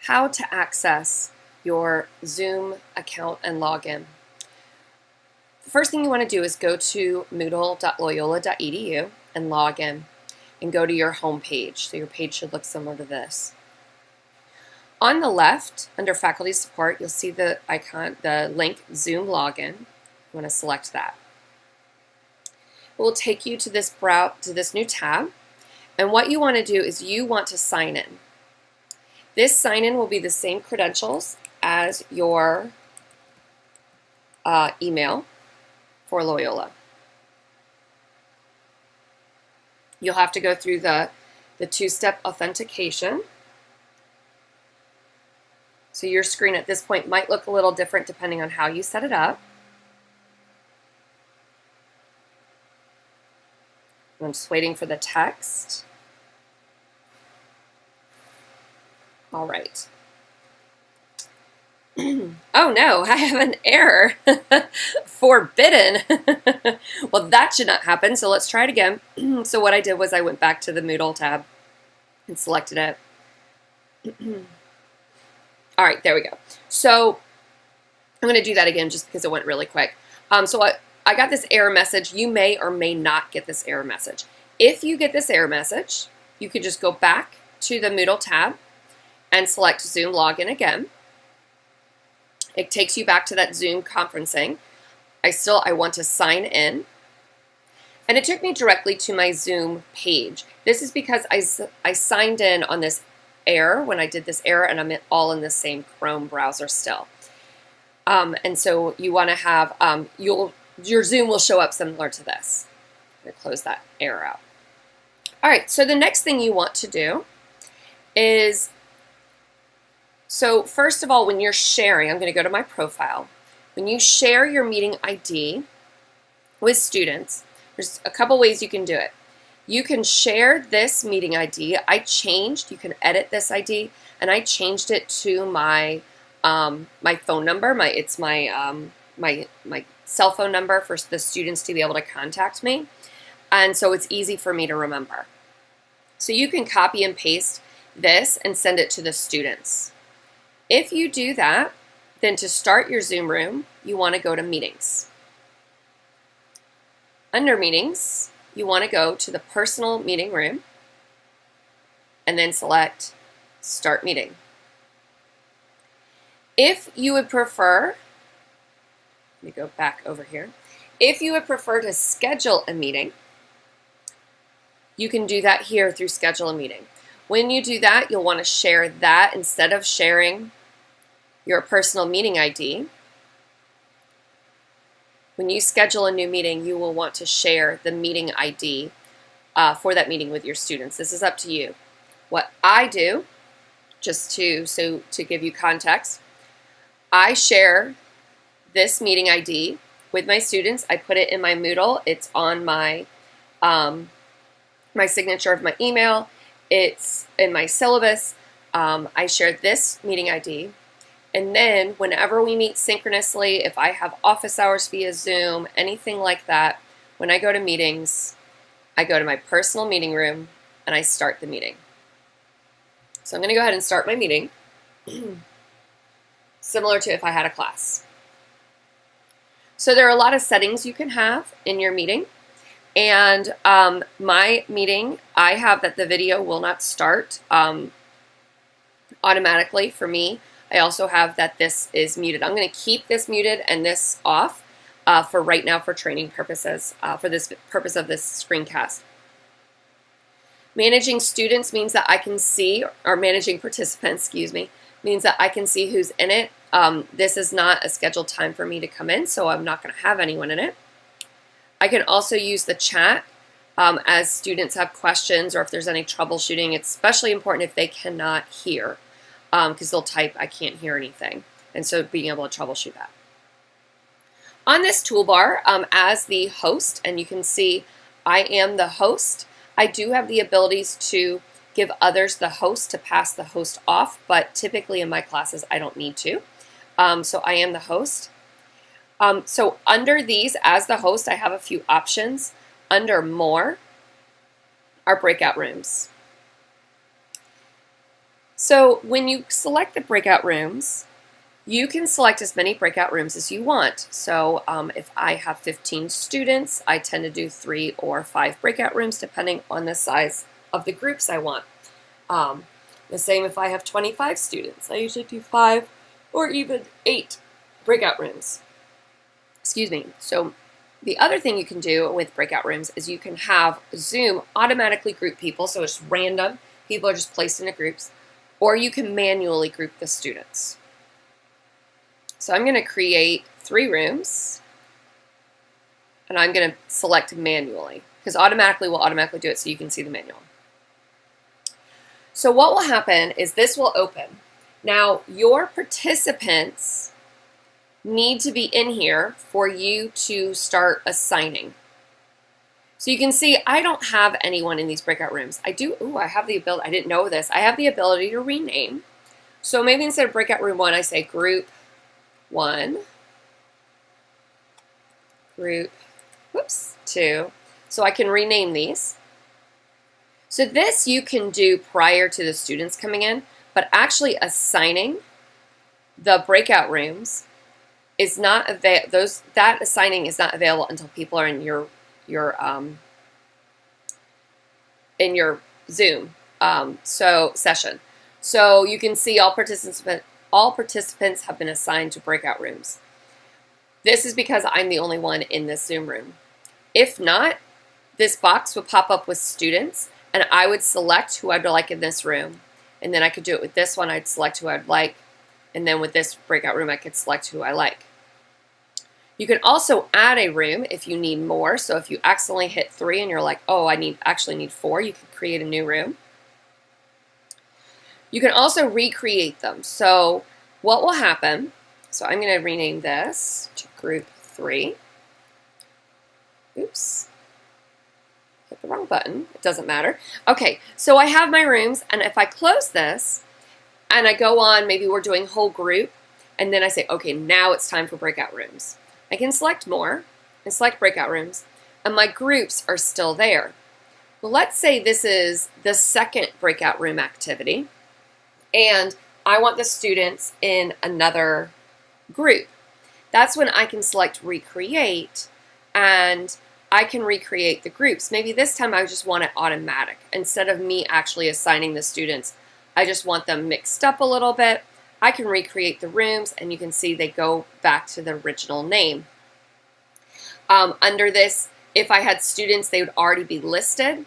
how to access your Zoom account and login. The first thing you want to do is go to moodle.loyola.edu and log in and go to your home page. So your page should look similar to this. On the left, under Faculty Support, you'll see the icon, the link Zoom Login. You want to select that. It will take you to this new tab, and what you want to do is you want to sign in. This sign-in will be the same credentials as your email for Loyola. You'll have to go through the two-step authentication. So your screen at this point might look a little different depending on how you set it up. I'm just waiting for the text. All right. Oh no, I have an error. Forbidden. Well, that should not happen, so let's try it again. So what I did was I went back to the Moodle tab and selected it. All right, there we go. So I'm going to do that again just because it went really quick. So I got this error message. You may or may not get this error message. If you get this error message, you can just go back to the Moodle tab and select Zoom Login again. It takes you back to that Zoom conferencing. I want to sign in. And it took me directly to my Zoom page. This is because I signed in on this error when I did this error, and I'm all in the same Chrome browser still. And so you want to have, your Zoom will show up similar to this. I'm going to close that error out. All right, so the next thing you want to do is, so first of all, when you're sharing, I'm going to go to my profile. When you share your meeting ID with students, there's a couple ways you can do it. You can share this meeting ID. You can edit this ID, and I changed it to my my phone number. It's my cell phone number for the students to be able to contact me, and so it's easy for me to remember. So you can copy and paste this and send it to the students. If you do that, then to start your Zoom room, you want to go to Meetings. Under Meetings, you want to go to the Personal Meeting Room and then select Start Meeting. If you would prefer, let me go back over here. If you would prefer to schedule a meeting, you can do that here through Schedule a Meeting. When you do that, you'll want to share that instead of sharing your personal meeting ID. When you schedule a new meeting, you will want to share the meeting ID for that meeting with your students. This is up to you. What I do, just to give you context, I share this meeting ID with my students. I put it in my Moodle. It's on my my signature of my email. It's in my syllabus. I share this meeting ID. And then whenever we meet synchronously, if I have office hours via Zoom, anything like that, when I go to meetings, I go to my personal meeting room and I start the meeting. So I'm going to go ahead and start my meeting, similar to if I had a class. So there are a lot of settings you can have in your meeting. And my meeting, I have that the video will not start automatically for me. I also have that this is muted. I'm going to keep this muted and this off for right now for training purposes, for this purpose of this screencast. Managing students means that I can see, or managing participants, excuse me, means that I can see who's in it. This is not a scheduled time for me to come in, so I'm not going to have anyone in it. I can also use the chat as students have questions or if there's any troubleshooting. It's especially important if they cannot hear. Because they'll type, I can't hear anything. And so being able to troubleshoot that. On this toolbar, as the host, and you can see I am the host, I do have the abilities to give others the host to pass the host off, but typically in my classes I don't need to. So I am the host. So under these, as the host, I have a few options. Under More are Breakout Rooms. So when you select the breakout rooms, you can select as many breakout rooms as you want. So if I have 15 students, I tend to do 3 or 5 breakout rooms depending on the size of the groups I want. The same if I have 25 students. I usually do 5 or even 8 breakout rooms. Excuse me. So the other thing you can do with breakout rooms is you can have Zoom automatically group people, so it's random. People are just placed into groups, or you can manually group the students. So I'm going to create 3 rooms, and I'm going to select manually, because automatically will automatically do it so you can see the manual. So what will happen is this will open. Now, your participants need to be in here for you to start assigning. So you can see I don't have anyone in these breakout rooms. I have the ability, I didn't know this, I have the ability to rename. So maybe instead of breakout room 1, I say group 1, group 2. So I can rename these. So this you can do prior to the students coming in, but actually assigning the breakout rooms is not that assigning is not available until people are in your Zoom session. So you can see all participants have been assigned to breakout rooms. This is because I'm the only one in this Zoom room. If not, this box would pop up with students, and I would select who I'd like in this room. And then I could do it with this one, I'd select who I'd like. And then with this breakout room, I could select who I like. You can also add a room if you need more. So if you accidentally hit 3 and you're like, oh, I actually need 4, you can create a new room. You can also recreate them. So what will happen, so I'm going to rename this to group 3. Oops. Hit the wrong button. It doesn't matter. Okay, so I have my rooms, and if I close this and I go on, maybe we're doing whole group, and then I say, okay, now it's time for breakout rooms. I can select more and select breakout rooms, and my groups are still there. Well, let's say this is the second breakout room activity, and I want the students in another group. That's when I can select recreate, and I can recreate the groups. Maybe this time I just want it automatic. Instead of me actually assigning the students, I just want them mixed up a little bit. I can recreate the rooms, and you can see they go back to the original name. Under this, if I had students, they would already be listed.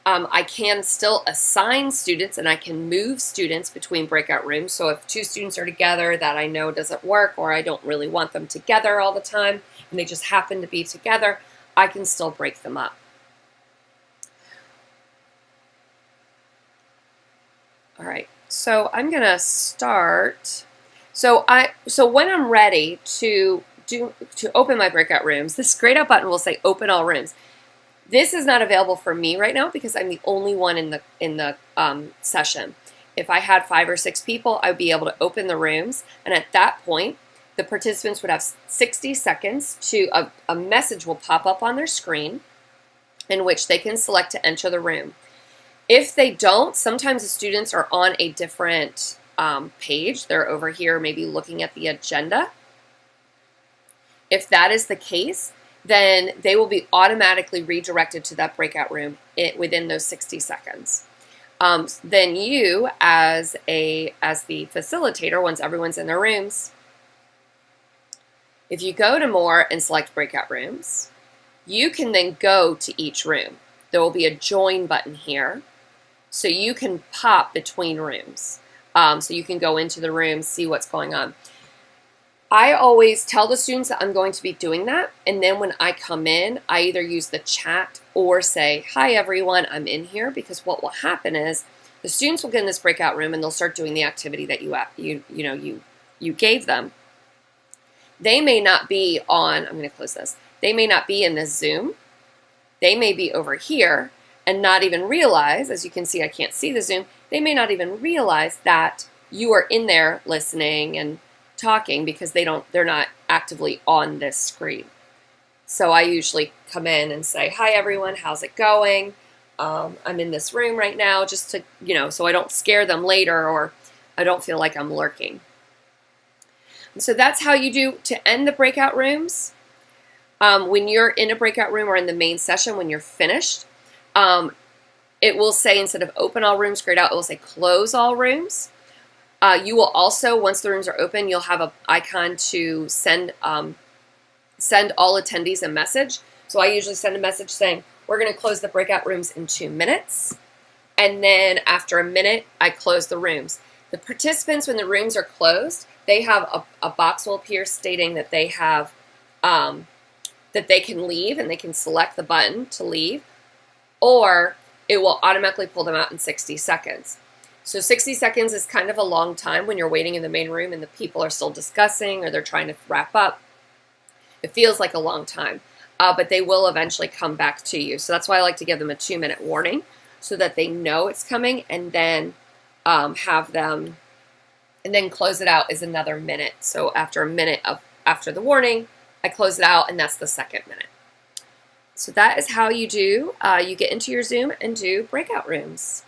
I can still assign students, and I can move students between breakout rooms. So if 2 students are together that I know doesn't work, or I don't really want them together all the time, and they just happen to be together, I can still break them up. All right, so I'm gonna start. So when I'm ready to open my breakout rooms, this grayed out button will say open all rooms. This is not available for me right now because I'm the only one in the session. If I had 5 or 6 people, I would be able to open the rooms, and at that point, the participants would have 60 seconds to a message will pop up on their screen in which they can select to enter the room. If they don't, sometimes the students are on a different page. They're over here maybe looking at the agenda. If that is the case, then they will be automatically redirected to that breakout room within those 60 seconds. Then you, as the facilitator, once everyone's in their rooms, if you go to more and select breakout rooms, you can then go to each room. There will be a join button here, so you can pop between rooms. So you can go into the room, see what's going on. I always tell the students that I'm going to be doing that, and then when I come in, I either use the chat or say, hi everyone, I'm in here, because what will happen is the students will get in this breakout room and they'll start doing the activity that you gave them. They may not be on, I'm going to close this, they may not be in this Zoom. They may be over here and not even realize, as you can see, I can't see the Zoom, they may not even realize that you are in there listening and talking because they're not actively on this screen. So I usually come in and say, hi everyone, how's it going? I'm in this room right now, just to, so I don't scare them later or I don't feel like I'm lurking. And so that's how you do to end the breakout rooms. When you're in a breakout room or in the main session, when you're finished, it will say, instead of open all rooms, grayed out, it will say close all rooms. You will also, once the rooms are open, you'll have an icon to send all attendees a message. So I usually send a message saying, we're going to close the breakout rooms in 2 minutes. And then after a minute, I close the rooms. The participants, when the rooms are closed, they have a box will appear stating that they have, that they can leave, and they can select the button to leave, or it will automatically pull them out in 60 seconds. So 60 seconds is kind of a long time when you're waiting in the main room and the people are still discussing or they're trying to wrap up. It feels like a long time, but they will eventually come back to you. So that's why I like to give them a 2-minute warning so that they know it's coming, and then have them, and then close it out is another minute. So after a minute after the warning, I close it out, and that's the 2nd minute. So that is how you do, you get into your Zoom and do breakout rooms.